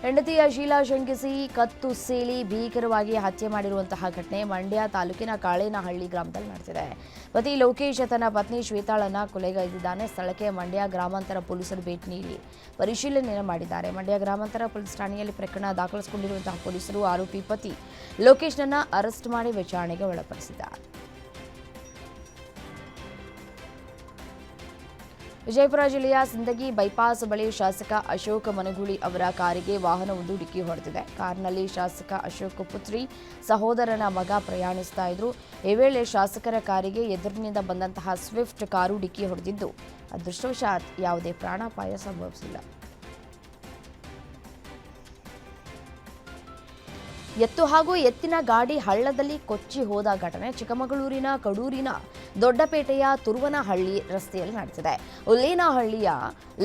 ಹೆಂಡತಿಯ ಶೀಲಾ ಶಂಕಿಸಿ ಕತ್ತು ಸೀಳಿ ಭೀಕರವಾಗಿ ಹತ್ಯೆ ಮಾಡಿರುವಂತಹ ಘಟನೆ ಮಂಡ್ಯ ತಾಲೂಕಿನ ಕಾಳೇನಹಳ್ಳಿ ಗ್ರಾಮದಲ್ಲಿ ನಡೆದಿದೆ. ಪತಿ ಲೋಕೇಶ್ ತನ್ನ ಪತ್ನಿ ಶ್ವೇತಾಳನ್ನ ಕೊಲೆಗೈದಿದ್ದಾನೆ. ಸ್ಥಳಕ್ಕೆ ಮಂಡ್ಯ ಗ್ರಾಮಾಂತರ ಪೊಲೀಸರು ಭೇಟಿ ನೀಡಿ ಪರಿಶೀಲನೆ ಮಾಡಿದ್ದಾರೆ. ಮಂಡ್ಯ ಗ್ರಾಮಾಂತರ ಪೊಲೀಸ್ ಠಾಣೆಯಲ್ಲಿ ಪ್ರಕರಣ ದಾಖಲಿಸಿಕೊಂಡಿರುವಂತಹ ಪೊಲೀಸರು ಆರೋಪಿ ಪತಿ ಲೋಕೇಶ್ನನ್ನ ಅರೆಸ್ಟ್ ಮಾಡಿ ವಿಚಾರಣೆಗೆ ಒಳಪಡಿಸಿದ್ದಾರೆ. ವಿಜಯಪುರ ಜಿಲ್ಲೆಯ ಸಿಂದಗಿ ಬೈಪಾಸ್ ಬಳಿ ಶಾಸಕ ಅಶೋಕ್ ಮನಗೂಳಿ ಅವರ ಕಾರಿಗೆ ವಾಹನವೊಂದು ಡಿಕ್ಕಿ ಹೊಡೆದಿದೆ. ಕಾರಿನಲ್ಲಿ ಶಾಸಕ ಅಶೋಕ್ ಪುತ್ರಿ ಸಹೋದರನ ಮಗ ಪ್ರಯಾಣಿಸ್ತಾ ಇದ್ರು. ಈ ವೇಳೆ ಶಾಸಕರ ಕಾರಿಗೆ ಎದುರಿನಿಂದ ಬಂದಂತಹ ಸ್ವಿಫ್ಟ್ ಕಾರು ಡಿಕ್ಕಿ ಹೊಡೆದಿದ್ದು ಅದೃಷ್ಟವಶಾತ್ ಯಾವುದೇ ಪ್ರಾಣಾಪಾಯ ಸಂಭವಿಸಿಲ್ಲ. ಎತ್ತು ಹಾಗೂ ಎತ್ತಿನ ಗಾಡಿ ಹಳ್ಳದಲ್ಲಿ ಕೊಚ್ಚಿ ಹೋದ ಘಟನೆ ಚಿಕ್ಕಮಗಳೂರಿನ ಕಡೂರಿನ ದೊಡ್ಡಪೇಟೆಯ ತುರುವನಹಳ್ಳಿ ರಸ್ತೆಯಲ್ಲಿ ನಡೆದಿದೆ. ಉಲ್ಲೇನಹಳ್ಳಿಯ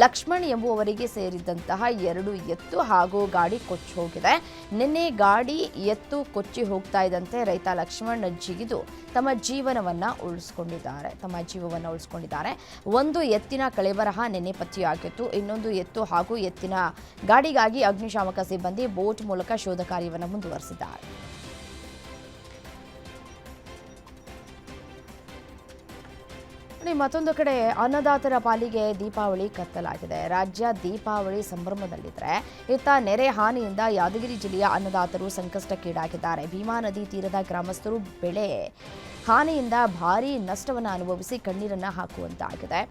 ಲಕ್ಷ್ಮಣ್ ಎಂಬುವವರಿಗೆ ಸೇರಿದಂತಹ 2 ಎತ್ತು ಹಾಗೂ ಗಾಡಿ ಕೊಚ್ಚಿ ಹೋಗಿದೆ. ನಿನ್ನೆ ಗಾಡಿ ಎತ್ತು ಕೊಚ್ಚಿ ಹೋಗ್ತಾ ಇದ್ದಂತೆ ರೈತ ಲಕ್ಷ್ಮಣ್ ಜಿಗಿದು ತಮ್ಮ ಜೀವವನ್ನು ಉಳಿಸಿಕೊಂಡಿದ್ದಾರೆ. ಒಂದು ಎತ್ತಿನ ಕಳೆಬರಹ ನಿನ್ನೆ ಪತ್ತೆಯಾಗಿತ್ತು. ಇನ್ನೊಂದು ಎತ್ತು ಹಾಗೂ ಎತ್ತಿನ ಗಾಡಿಗಾಗಿ ಅಗ್ನಿಶಾಮಕ ಸಿಬ್ಬಂದಿ ಬೋಟ್ ಮೂಲಕ ಶೋಧ ಕಾರ್ಯವನ್ನು ಮುಂದುವರೆಸಿದ್ದಾರೆ. ಮತ್ತೊಂದು ಕಡೆ ಅನ್ನದಾತರ ಪಾಲಿಗೆ ದೀಪಾವಳಿ ಕತ್ತಲಾಗಿದೆ. ರಾಜ್ಯ ದೀಪಾವಳಿ ಸಂಭ್ರಮದಲ್ಲಿದ್ದರೆ ಇತ್ತ ನೆರೆ ಹಾನಿಯಿಂದ ಯಾದಗಿರಿ ಜಿಲ್ಲೆಯ ಅನ್ನದಾತರು ಸಂಕಷ್ಟಕ್ಕೀಡಾಗಿದ್ದಾರೆ. ಭೀಮಾ ನದಿ ತೀರದ ಗ್ರಾಮಸ್ಥರು ಬೆಳೆ ಹಾನಿಯಿಂದ ಭಾರೀ ನಷ್ಟವನ್ನು ಅನುಭವಿಸಿ ಕಣ್ಣೀರನ್ನು ಹಾಕುವಂತಾಗಿದೆ.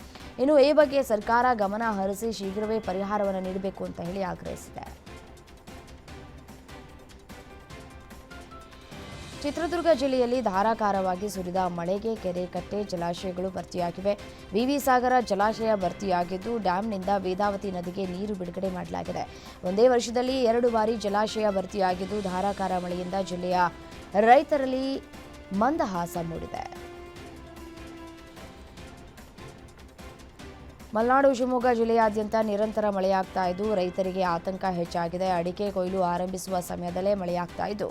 ಇನ್ನು ಈ ಬಗ್ಗೆ ಸರ್ಕಾರ ಗಮನ ಹರಿಸಿ ಶೀಘ್ರವೇ ಪರಿಹಾರವನ್ನು ನೀಡಬೇಕು ಅಂತ ಹೇಳಿ ಆಗ್ರಹಿಸಿದೆ. ಚಿತ್ರದುರ್ಗ ಜಿಲ್ಲೆಯಲ್ಲಿ ಧಾರಾಕಾರವಾಗಿ ಸುರಿದ ಮಳೆಗೆ ಕೆರೆ ಕಟ್ಟೆ ಜಲಾಶಯಗಳು ಭರ್ತಿಯಾಗಿವೆ. ವಿವಿ ಸಾಗರ ಜಲಾಶಯ ಭರ್ತಿಯಾಗಿದ್ದು ಡ್ಯಾಂನಿಂದ ವೇದಾವತಿ ನದಿಗೆ ನೀರು ಬಿಡುಗಡೆ ಮಾಡಲಾಗಿದೆ. ಒಂದೇ ವರ್ಷದಲ್ಲಿ 2 ಬಾರಿ ಜಲಾಶಯ ಭರ್ತಿಯಾಗಿದ್ದು ಧಾರಾಕಾರ ಮಳೆಯಿಂದ ಜಿಲ್ಲೆಯ ರೈತರಲ್ಲಿ ಮಂದಹಾಸ ಮೂಡಿದೆ. ಮಲೆನಾಡು ಶಿವಮೊಗ್ಗ ಜಿಲ್ಲೆಯಾದ್ಯಂತ ನಿರಂತರ ಮಳೆಯಾಗ್ತಾ ಇದ್ದು ರೈತರಿಗೆ ಆತಂಕ ಹೆಚ್ಚಾಗಿದೆ. ಅಡಿಕೆ ಕೊಯ್ಲು ಆರಂಭಿಸುವ ಸಮಯದಲ್ಲೇ ಮಳೆಯಾಗ್ತಾ ಇದ್ದು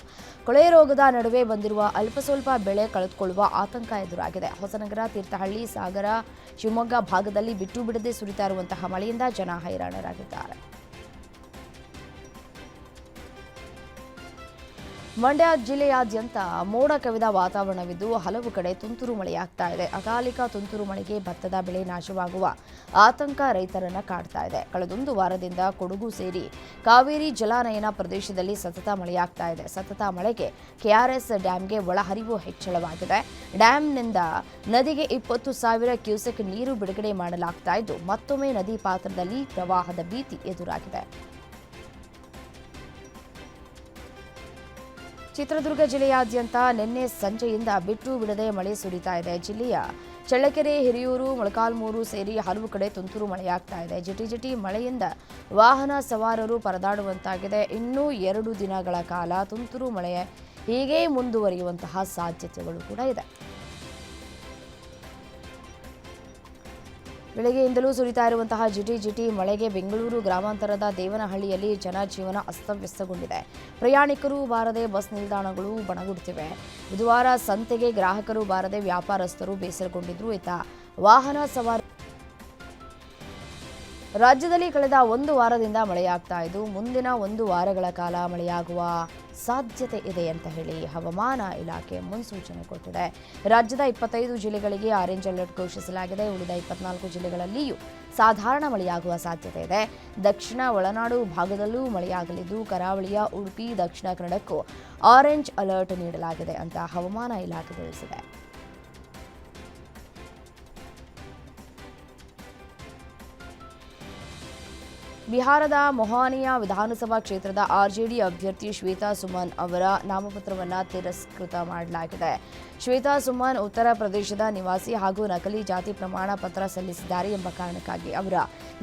ಕೊಳೆ ರೋಗದ ನಡುವೆ ಬಂದಿರುವ ಅಲ್ಪ ಸ್ವಲ್ಪ ಬೆಳೆ ಕಳೆದುಕೊಳ್ಳುವ ಆತಂಕ ಎದುರಾಗಿದೆ. ಹೊಸನಗರ, ತೀರ್ಥಹಳ್ಳಿ, ಸಾಗರ, ಶಿವಮೊಗ್ಗ ಭಾಗದಲ್ಲಿ ಬಿಟ್ಟು ಬಿಡದೆ ಸುರಿತಾ ಇರುವಂತಹ ಮಳೆಯಿಂದ ಜನ ಹೈರಾಣರಾಗಿದ್ದಾರೆ. ಮಂಡ್ಯ ಜಿಲ್ಲೆಯಾದ್ಯಂತ ಮೋಡ ಕವಿದ ವಾತಾವರಣವಿದ್ದು ಹಲವು ಕಡೆ ತುಂತುರು ಮಳೆಯಾಗ್ತಾ ಇದೆ. ಅಕಾಲಿಕ ತುಂತುರು ಮಳೆಗೆ ಭತ್ತದ ಬೆಳೆ ನಾಶವಾಗುವ ಆತಂಕ ರೈತರನ್ನ ಕಾಡ್ತಾ ಇದೆ. ಕಳೆದೊಂದು ವಾರದಿಂದ ಕೊಡಗು ಸೇರಿ ಕಾವೇರಿ ಜಲಾನಯನ ಪ್ರದೇಶದಲ್ಲಿ ಸತತ ಮಳೆಯಾಗ್ತಾ ಇದೆ. ಸತತ ಮಳೆಗೆ ಕೆಆರ್ಎಸ್ ಡ್ಯಾಂಗೆ ಒಳಹರಿವು ಹೆಚ್ಚಳವಾಗಿದೆ. ಡ್ಯಾಂನಿಂದ ನದಿಗೆ 20,000 ಕ್ಯೂಸೆಕ್ ನೀರು ಬಿಡುಗಡೆ ಮಾಡಲಾಗ್ತಾ ಇದ್ದು ಮತ್ತೊಮ್ಮೆ ನದಿ ಪಾತ್ರದಲ್ಲಿ ಪ್ರವಾಹದ ಭೀತಿ ಎದುರಾಗಿದೆ. ಚಿತ್ರದುರ್ಗ ಜಿಲ್ಲೆಯಾದ್ಯಂತ ನಿನ್ನೆ ಸಂಜೆಯಿಂದ ಬಿಟ್ಟು ಬಿಡದೆ ಮಳೆ ಸುರಿತಾ ಇದೆ. ಜಿಲ್ಲೆಯ ಚಳ್ಳಕೆರೆ, ಹಿರಿಯೂರು, ಮೊಳಕಾಲ್ಮೂರು ಸೇರಿ ಹಲವು ಕಡೆ ತುಂತುರು ಮಳೆಯಾಗ್ತಾ ಇದೆ. ಜಿಟಿ ಮಳೆಯಿಂದ ವಾಹನ ಸವಾರರು ಪರದಾಡುವಂತಾಗಿದೆ. ಇನ್ನೂ 2 ದಿನಗಳ ಕಾಲ ತುಂತುರು ಮಳೆ ಹೀಗೆ ಮುಂದುವರಿಯುವಂತಹ ಸಾಧ್ಯತೆಗಳು ಕೂಡ ಇದೆ. ಬೆಳಗ್ಗೆಯಿಂದಲೂ ಸುರಿತಾ ಇರುವಂತಹ ಜಿಟಿ ಮಳೆಗೆ ಬೆಂಗಳೂರು ಗ್ರಾಮಾಂತರದ ದೇವನಹಳ್ಳಿಯಲ್ಲಿ ಜನಜೀವನ ಅಸ್ತವ್ಯಸ್ತಗೊಂಡಿದೆ. ಪ್ರಯಾಣಿಕರು ಬಾರದೆ ಬಸ್ ನಿಲ್ದಾಣಗಳು ಬಣಗುಡುತ್ತಿವೆ. ಬುಧವಾರ ಸಂತೆಗೆ ಗ್ರಾಹಕರು ಬಾರದೆ ವ್ಯಾಪಾರಸ್ಥರು ಬೇಸರಗೊಂಡಿದ್ರು. ಇತ್ತ ವಾಹನ ಸವಾರ ರಾಜ್ಯದಲ್ಲಿ ಕಳೆದ 1 ವಾರದಿಂದ ಮಳೆಯಾಗ್ತಾ ಇದ್ದು ಮುಂದಿನ 1 ವಾರಗಳ ಕಾಲ ಮಳೆಯಾಗುವ ಸಾಧ್ಯತೆ ಇದೆ ಅಂತ ಹೇಳಿ ಹವಾಮಾನ ಇಲಾಖೆ ಮುನ್ಸೂಚನೆ ಕೊಟ್ಟಿದೆ. ರಾಜ್ಯದ 25 ಜಿಲ್ಲೆಗಳಿಗೆ ಆರೆಂಜ್ ಅಲರ್ಟ್ ಘೋಷಿಸಲಾಗಿದೆ. ಉಳಿದ 24 ಜಿಲ್ಲೆಗಳಲ್ಲಿಯೂ ಸಾಧಾರಣ ಮಳೆಯಾಗುವ ಸಾಧ್ಯತೆ ಇದೆ. ದಕ್ಷಿಣ ಒಳನಾಡು ಭಾಗದಲ್ಲೂ ಮಳೆಯಾಗಲಿದ್ದು ಕರಾವಳಿಯ ಉಡುಪಿ, ದಕ್ಷಿಣ ಕನ್ನಡಕ್ಕೂ ಆರೆಂಜ್ ಅಲರ್ಟ್ ನೀಡಲಾಗಿದೆ ಅಂತ ಹವಾಮಾನ ಇಲಾಖೆ ತಿಳಿಸಿದೆ. ಬಿಹಾರದ ಮೊಹಾನಿಯಾ ವಿಧಾನಸಭಾ ಕ್ಷೇತ್ರದ ಆರ್ಜೆಡಿ ಅಭ್ಯರ್ಥಿ ಶ್ವೇತಾ ಸುಮನ್ ಅವರ ನಾಮಪತ್ರವನ್ನು ತಿರಸ್ಕೃತ ಮಾಡಲಾಗಿದೆ. ಶ್ವೇತಾ ಸುಮನ್ ಉತ್ತರ ಪ್ರದೇಶದ ನಿವಾಸಿ ಹಾಗೂ ನಕಲಿ ಜಾತಿ ಪ್ರಮಾಣ ಪತ್ರ ಸಲ್ಲಿಸಿದ್ದಾರೆ ಎಂಬ ಕಾರಣಕ್ಕಾಗಿ ಅವರ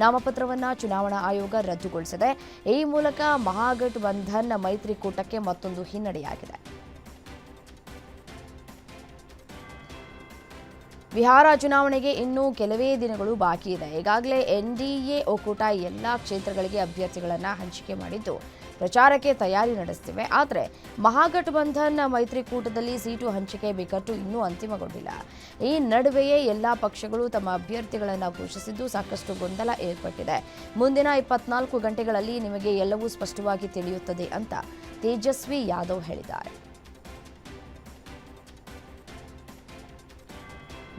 ನಾಮಪತ್ರವನ್ನು ಚುನಾವಣಾ ಆಯೋಗ ರದ್ದುಗೊಳಿಸಿದೆ. ಈ ಮೂಲಕ ಮಹಾಗಠಬಂಧನ್ ಮೈತ್ರಿಕೂಟಕ್ಕೆ ಮತ್ತೊಂದು ಹಿನ್ನಡೆಯಾಗಿದೆ. ಬಿಹಾರ ಚುನಾವಣೆಗೆ ಇನ್ನೂ ಕೆಲವೇ ದಿನಗಳು ಬಾಕಿ ಇದೆ. ಈಗಾಗಲೇ ಎನ್ಡಿಎ ಒಕ್ಕೂಟ ಎಲ್ಲ ಕ್ಷೇತ್ರಗಳಿಗೆ ಅಭ್ಯರ್ಥಿಗಳನ್ನು ಹಂಚಿಕೆ ಮಾಡಿದ್ದು ಪ್ರಚಾರಕ್ಕೆ ತಯಾರಿ ನಡೆಸುತ್ತಿವೆ. ಆದರೆ ಮಹಾಗಠಬಂಧನ್ ಮೈತ್ರಿಕೂಟದಲ್ಲಿ ಸೀಟು ಹಂಚಿಕೆ ಬಿಕ್ಕಟ್ಟು ಇನ್ನೂ ಅಂತಿಮಗೊಂಡಿಲ್ಲ. ಈ ನಡುವೆಯೇ ಎಲ್ಲ ಪಕ್ಷಗಳು ತಮ್ಮ ಅಭ್ಯರ್ಥಿಗಳನ್ನು ಘೋಷಿಸಿದ್ದು ಸಾಕಷ್ಟು ಗೊಂದಲ ಏರ್ಪಟ್ಟಿದೆ. ಮುಂದಿನ 24 ಗಂಟೆಗಳಲ್ಲಿ ನಿಮಗೆ ಎಲ್ಲವೂ ಸ್ಪಷ್ಟವಾಗಿ ತಿಳಿಯುತ್ತದೆ ಅಂತ ತೇಜಸ್ವಿ ಯಾದವ್ ಹೇಳಿದ್ದಾರೆ.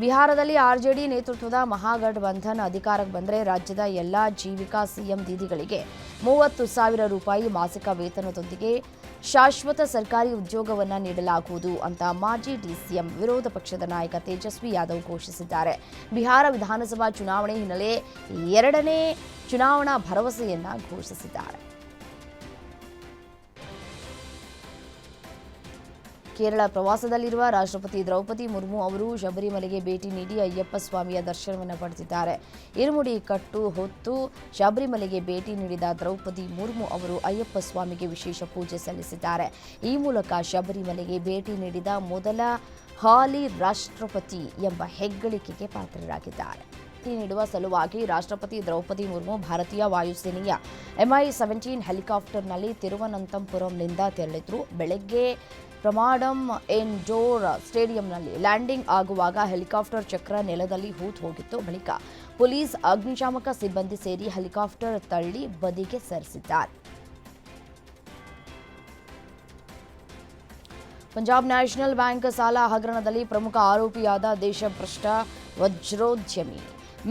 ಬಿಹಾರದಲ್ಲಿ ಆರ್ಜೆಡಿ ನೇತೃತ್ವದ ಮಹಾಗಠಬಂಧನ್ ಅಧಿಕಾರಕ್ಕೆ ಬಂದರೆ ರಾಜ್ಯದ ಎಲ್ಲ ಜೀವಿಕಾ ಸಿಎಂ ದೀದಿಗಳಿಗೆ 30,000 ರೂಪಾಯಿ ಮಾಸಿಕ ವೇತನದೊಂದಿಗೆ ಶಾಶ್ವತ ಸರ್ಕಾರಿ ಉದ್ಯೋಗವನ್ನು ನೀಡಲಾಗುವುದು ಅಂತ ಮಾಜಿ ಡಿಸಿಎಂ ವಿರೋಧ ಪಕ್ಷದ ನಾಯಕ ತೇಜಸ್ವಿ ಯಾದವ್ ಘೋಷಿಸಿದ್ದಾರೆ. ಬಿಹಾರ ವಿಧಾನಸಭಾ ಚುನಾವಣೆ ಹಿನ್ನೆಲೆ 2ನೇ ಚುನಾವಣಾ ಭರವಸೆಯನ್ನ ಘೋಷಿಸಿದ್ದಾರೆ. ಕೇರಳ ಪ್ರವಾಸದಲ್ಲಿರುವ ರಾಷ್ಟ್ರಪತಿ ದ್ರೌಪದಿ ಮುರ್ಮು ಅವರು ಶಬರಿಮಲೆಗೆ ಭೇಟಿ ನೀಡಿ ಅಯ್ಯಪ್ಪ ಸ್ವಾಮಿಯ ದರ್ಶನವನ್ನು ಪಡೆದಿದ್ದಾರೆ. ಇರುಮುಡಿ ಕಟ್ಟು ಹೊತ್ತು ಶಬರಿಮಲೆಗೆ ಭೇಟಿ ನೀಡಿದ ದ್ರೌಪದಿ ಮುರ್ಮು ಅವರು ಅಯ್ಯಪ್ಪ ಸ್ವಾಮಿಗೆ ವಿಶೇಷ ಪೂಜೆ ಸಲ್ಲಿಸಿದ್ದಾರೆ. ಈ ಮೂಲಕ ಶಬರಿಮಲೆಗೆ ಭೇಟಿ ನೀಡಿದ ಮೊದಲ ಹಾಲಿ ರಾಷ್ಟ್ರಪತಿ ಎಂಬ ಹೆಗ್ಗಳಿಕೆಗೆ ಪಾತ್ರರಾಗಿದ್ದಾರೆ. ನೀಡುವ ಸಲುವಾಗಿ ರಾಷ್ಟ್ರಪತಿ ದ್ರೌಪದಿ ಮುರ್ಮು ಭಾರತೀಯ ವಾಯುಸೇನೆಯ MI-17 ಹೆಲಿಕಾಪ್ಟರ್ನಲ್ಲಿ ತಿರುವನಂತಪುರಂನಿಂದ ತೆರಳಿದ್ರು. ಬೆಳಗ್ಗೆ ಪ್ರಮಾಡಂ ಇಂಡೋರ್ ಸ್ಟೇಡಿಯಂನಲ್ಲಿ ಲ್ಯಾಂಡಿಂಗ್ ಆಗುವಾಗ ಹೆಲಿಕಾಪ್ಟರ್ ಚಕ್ರ ನೆಲದಲ್ಲಿ ಹೂತು ಹೋಗಿತ್ತು. ಬಳಿಕ ಪೊಲೀಸ್, ಅಗ್ನಿಶಾಮಕ ಸಿಬ್ಬಂದಿ ಸೇರಿ ಹೆಲಿಕಾಪ್ಟರ್ ತಳ್ಳಿ ಬದಿಗೆ ಸರಿಸಿದ್ದಾರೆ. ಪಂಜಾಬ್ ನ್ಯಾಷನಲ್ ಬ್ಯಾಂಕ್ ಸಾಲ ಹಗರಣದಲ್ಲಿ ಪ್ರಮುಖ ಆರೋಪಿಯಾದ ದೇಶಭ್ರಷ್ಟ ವಜ್ರೋದ್ಯಮಿ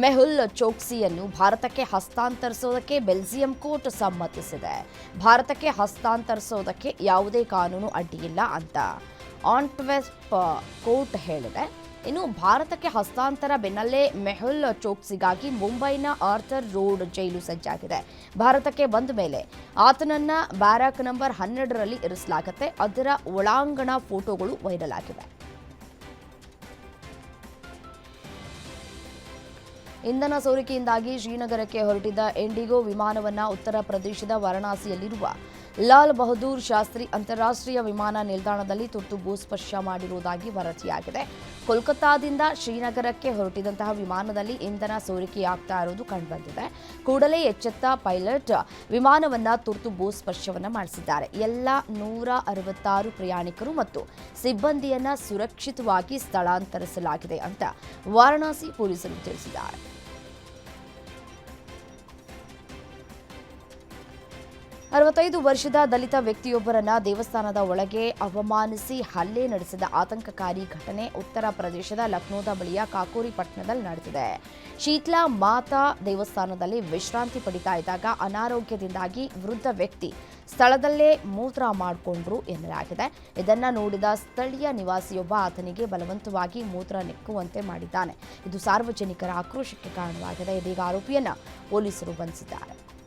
ಮೆಹುಲ್ ಚೋಕ್ಸಿಯನ್ನು ಭಾರತಕ್ಕೆ ಹಸ್ತಾಂತರಿಸೋದಕ್ಕೆ ಬೆಲ್ಜಿಯಂ ಕೋರ್ಟ್ ಸಮ್ಮತಿಸಿದೆ. ಭಾರತಕ್ಕೆ ಹಸ್ತಾಂತರಿಸೋದಕ್ಕೆ ಯಾವುದೇ ಕಾನೂನು ಅಡ್ಡಿಯಿಲ್ಲ ಅಂತ ಆಂಟ್ವೆರ್ಪ್ ಕೋರ್ಟ್ ಹೇಳಿದೆ. ಇನ್ನು ಭಾರತಕ್ಕೆ ಹಸ್ತಾಂತರ ಬೆನ್ನಲ್ಲೇ ಮೆಹುಲ್ ಚೋಕ್ಸಿಗಾಗಿ ಮುಂಬೈನ ಆರ್ಥರ್ ರೋಡ್ ಜೈಲು ಸಜ್ಜಾಗಿದೆ. ಭಾರತಕ್ಕೆ ಬಂದ ಮೇಲೆ ಆತನನ್ನ ಬ್ಯಾರಕ್ ನಂಬರ್ 12ರಲ್ಲಿ ಇರಿಸಲಾಗುತ್ತೆ. ಅದರ ಒಳಾಂಗಣ ಫೋಟೋಗಳು ವೈರಲ್ ಆಗಿವೆ. ಇಂಧನ ಸೋರಿಕೆಯಿಂದಾಗಿ ಶ್ರೀನಗರಕ್ಕೆ ಹೊರಟಿದ್ದ ಇಂಡಿಗೋ ವಿಮಾನವನ್ನು ಉತ್ತರ ಪ್ರದೇಶದ ವಾರಣಾಸಿಯಲ್ಲಿರುವ ಲಾಲ್ ಬಹದ್ದೂರ್ ಶಾಸ್ತ್ರಿ ಅಂತಾರಾಷ್ಟ್ರೀಯ ವಿಮಾನ ನಿಲ್ದಾಣದಲ್ಲಿ ತುರ್ತು ಭೂಸ್ಪರ್ಶ ಮಾಡಿರುವುದಾಗಿ ವರದಿಯಾಗಿದೆ. ಕೋಲ್ಕತ್ತಾದಿಂದ ಶ್ರೀನಗರಕ್ಕೆ ಹೊರಟಿದಂತಹ ವಿಮಾನದಲ್ಲಿ ಇಂಧನ ಸೋರಿಕೆಯಾಗ್ತಾ ಇರುವುದು ಕಂಡುಬಂದಿದೆ. ಕೂಡಲೇ ಎಚ್ಚೆತ್ತ ಪೈಲಟ್ ವಿಮಾನವನ್ನು ತುರ್ತು ಭೂಸ್ಪರ್ಶವನ್ನು ಮಾಡಿಸಿದ್ದಾರೆ. ಎಲ್ಲ 166 ಪ್ರಯಾಣಿಕರು ಮತ್ತು ಸಿಬ್ಬಂದಿಯನ್ನು ಸುರಕ್ಷಿತವಾಗಿ ಸ್ಥಳಾಂತರಿಸಲಾಗಿದೆ ಅಂತ ವಾರಣಾಸಿ ಪೊಲೀಸರು ತಿಳಿಸಿದ್ದಾರೆ. 65 ವರ್ಷದ ದಲಿತ ವ್ಯಕ್ತಿಯೊಬ್ಬರನ್ನ ದೇವಸ್ಥಾನದ ಒಳಗೆ ಅವಮಾನಿಸಿ ಹಲ್ಲೆ ನಡೆಸಿದ ಆತಂಕಕಾರಿ ಘಟನೆ ಉತ್ತರ ಪ್ರದೇಶದ ಲಕ್ನೋದ ಬಳಿಯ ಕಾಕೋರಿ ಪಟ್ಟಣದಲ್ಲಿ ನಡೆದಿದೆ. ಶೀತ್ಲಾ ಮಾತಾ ದೇವಸ್ಥಾನದಲ್ಲಿ ವಿಶ್ರಾಂತಿ ಪಡಿತಾ ಇದ್ದಾಗ ಅನಾರೋಗ್ಯದಿಂದಾಗಿ ವೃದ್ಧ ವ್ಯಕ್ತಿ ಸ್ಥಳದಲ್ಲೇ ಮೂತ್ರ ಮಾಡಿಕೊಂಡ್ರು ಎನ್ನಲಾಗಿದೆ. ಇದನ್ನ ನೋಡಿದ ಸ್ಥಳೀಯ ನಿವಾಸಿಯೊಬ್ಬ ಆತನಿಗೆ ಬಲವಂತವಾಗಿ ಮೂತ್ರ ನೆಕ್ಕುವಂತೆ ಮಾಡಿದ್ದಾನೆ. ಇದು ಸಾರ್ವಜನಿಕರ ಆಕ್ರೋಶಕ್ಕೆ ಕಾರಣವಾಗಿದೆ. ಇದೀಗ ಆರೋಪಿಯನ್ನ ಪೊಲೀಸರು ಬಂಧಿಸಿದ್ದಾರೆ.